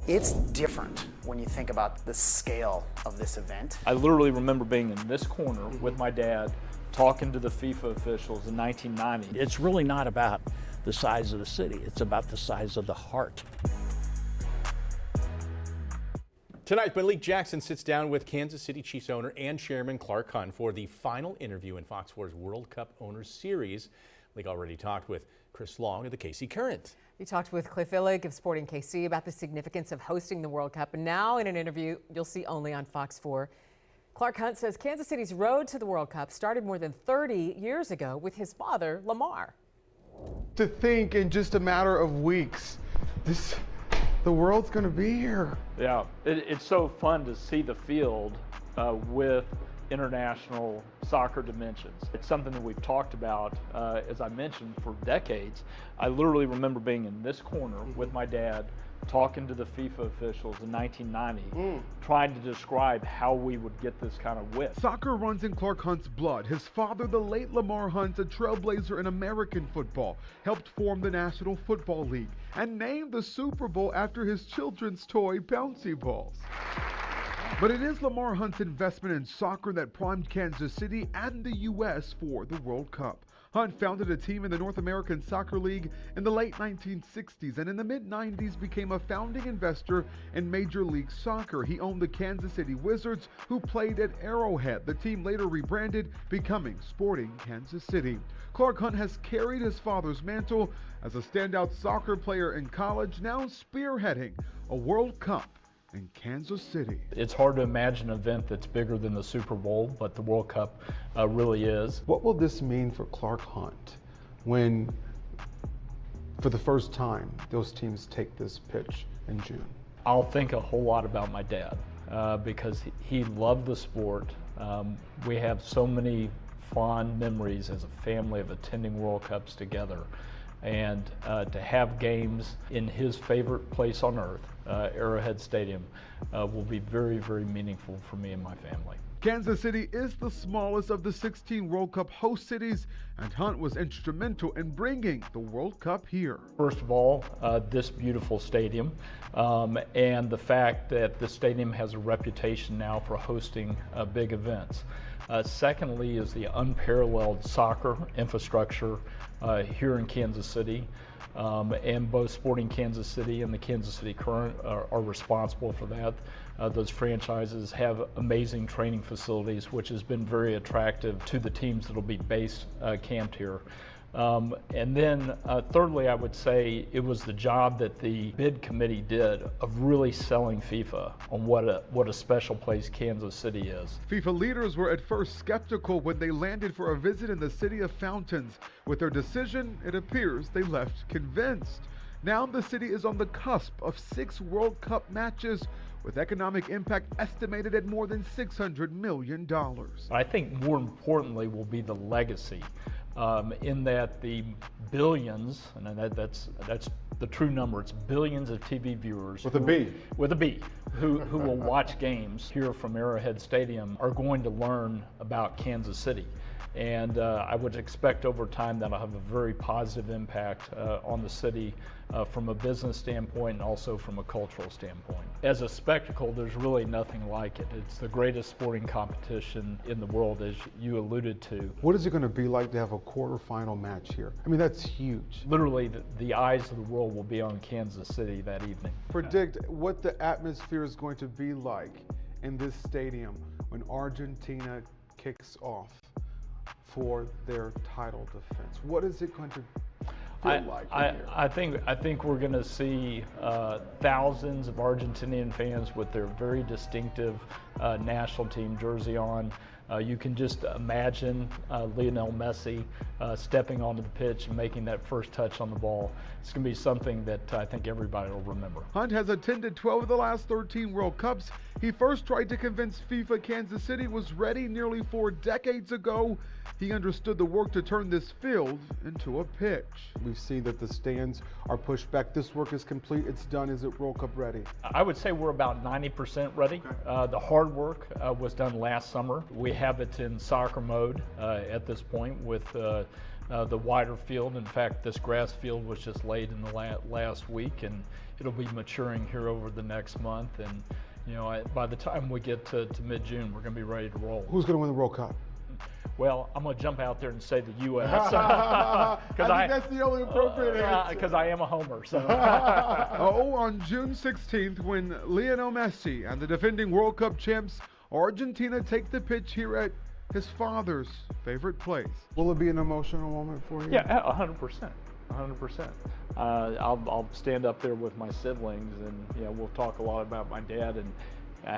It's different when you think about the scale of this event. I literally remember being in this corner with my dad talking to the FIFA officials in 1990. It's really not about the size of the city, it's about the size of the heart. Tonight, Malik Jackson sits down with Kansas City Chiefs owner and chairman Clark Hunt for the final interview in Fox 4's World Cup Owners Series. Malik already talked with Chris Long of the KC Current. He talked with Cliff Illig of Sporting KC about the significance of hosting the World Cup, and now in an interview you'll see only on Fox 4. Clark Hunt says Kansas City's road to the World Cup started more than 30 years ago with his father, Lamar. To think in just a matter of weeks, the world's going to be here. Yeah, it's so fun to see the field with international soccer dimensions. It's something that we've talked about, as I mentioned, for decades. I literally remember being in this corner with my dad talking to the FIFA officials in 1990, trying to describe how we would get this kind of width. Soccer runs in Clark Hunt's blood. His father, the late Lamar Hunt, a trailblazer in American football, helped form the National Football League and named the Super Bowl after his children's toy bouncy balls. But it is Lamar Hunt's investment in soccer that primed Kansas City and the U.S. for the World Cup. Hunt founded a team in the North American Soccer League in the late 1960s and in the mid-90s became a founding investor in Major League Soccer. He owned the Kansas City Wizards, who played at Arrowhead. The team later rebranded, becoming Sporting Kansas City. Clark Hunt has carried his father's mantle as a standout soccer player in college, now spearheading a World Cup in Kansas City. It's hard to imagine an event that's bigger than the Super Bowl, but the World Cup really is. What will this mean for Clark Hunt when, for the first time, those teams take this pitch in June? I'll think a whole lot about my dad because he loved the sport. We have so many fond memories as a family of attending World Cups together. And to have games in his favorite place on earth, Arrowhead Stadium, will be very, very meaningful for me and my family. Kansas City is the smallest of the 16 World Cup host cities, and Hunt was instrumental in bringing the World Cup here. First of all, this beautiful stadium, and the fact that the stadium has a reputation now for hosting big events. Secondly is the unparalleled soccer infrastructure here in Kansas City, and both Sporting Kansas City and the Kansas City Current are responsible for that. Those franchises have amazing training facilities, which has been very attractive to the teams that will be camped here. And then thirdly, I would say it was the job that the bid committee did of really selling FIFA on what a special place Kansas City is. FIFA leaders were at first skeptical when they landed for a visit in the city of fountains. With their decision, it appears they left convinced. Now the city is on the cusp of 6 World Cup matches, with economic impact estimated at more than $600 million. I think more importantly will be the legacy. In that the billions, and that's the true number, it's billions of TV viewers. With a B. With a B, who will watch games here from Arrowhead Stadium are going to learn about Kansas City. And I would expect over time that'll have a very positive impact on the city from a business standpoint and also from a cultural standpoint. As a spectacle, there's really nothing like it. It's the greatest sporting competition in the world, as you alluded to. What is it going to be like to have a quarterfinal match here? I mean, that's huge. Literally, the eyes of the world will be on Kansas City that evening. Predict what the atmosphere is going to be like in this stadium when Argentina kicks off for their title defense. What is it going to feel like? I think we're going to see thousands of Argentinian fans with their very distinctive national team jersey on. You can just imagine Lionel Messi stepping onto the pitch and making that first touch on the ball. It's going to be something that I think everybody will remember. Hunt has attended 12 of the last 13 World Cups. He first tried to convince FIFA Kansas City was ready nearly 4 decades ago. He understood the work to turn this field into a pitch. We've seen that the stands are pushed back. This work is complete. It's done. Is it World Cup ready? I would say we're about 90% ready. Okay. The hard work was done last summer. We have it in soccer mode at this point with the wider field. In fact, this grass field was just laid in the last week, and it'll be maturing here over the next month. And by the time we get to mid-June, we're going to be ready to roll. Who's going to win the World Cup? Well, I'm going to jump out there and say the U.S. I think that's the only appropriate answer. Because I am a homer. So. On June 16th, when Lionel Messi and the defending World Cup champs Argentina take the pitch here at his father's favorite place. Will it be an emotional moment for you? Yeah, 100%. 100%. I'll stand up there with my siblings, and we'll talk a lot about my dad and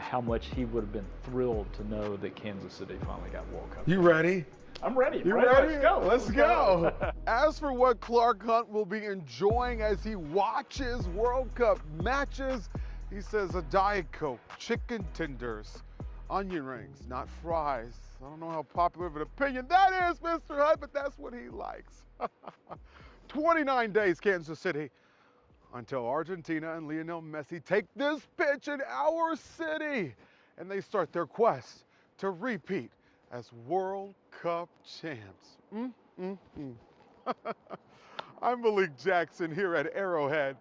how much he would have been thrilled to know that Kansas City finally got World Cup. You ready? I'm ready. You ready? Let's go. As for what Clark Hunt will be enjoying as he watches World Cup matches, he says a Diet Coke, chicken tenders, onion rings, not fries. I don't know how popular of an opinion that is, Mr. Hunt, but that's what he likes. 29 days, Kansas City, until Argentina and Lionel Messi take this pitch in our city, and they start their quest to repeat as World Cup champs. I'm Malik Jackson here at Arrowhead.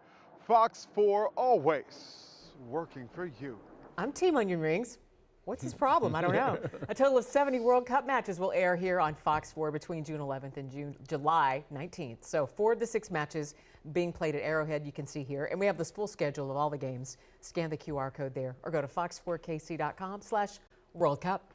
Fox 4 always working for you. I'm Team Onion Rings. What's his problem? I don't know. A total of 70 World Cup matches will air here on Fox 4 between June 11th and July 19th. So 4 of the 6 matches being played at Arrowhead you can see here. And we have this full schedule of all the games. Scan the QR code there or go to fox4kc.com/World Cup.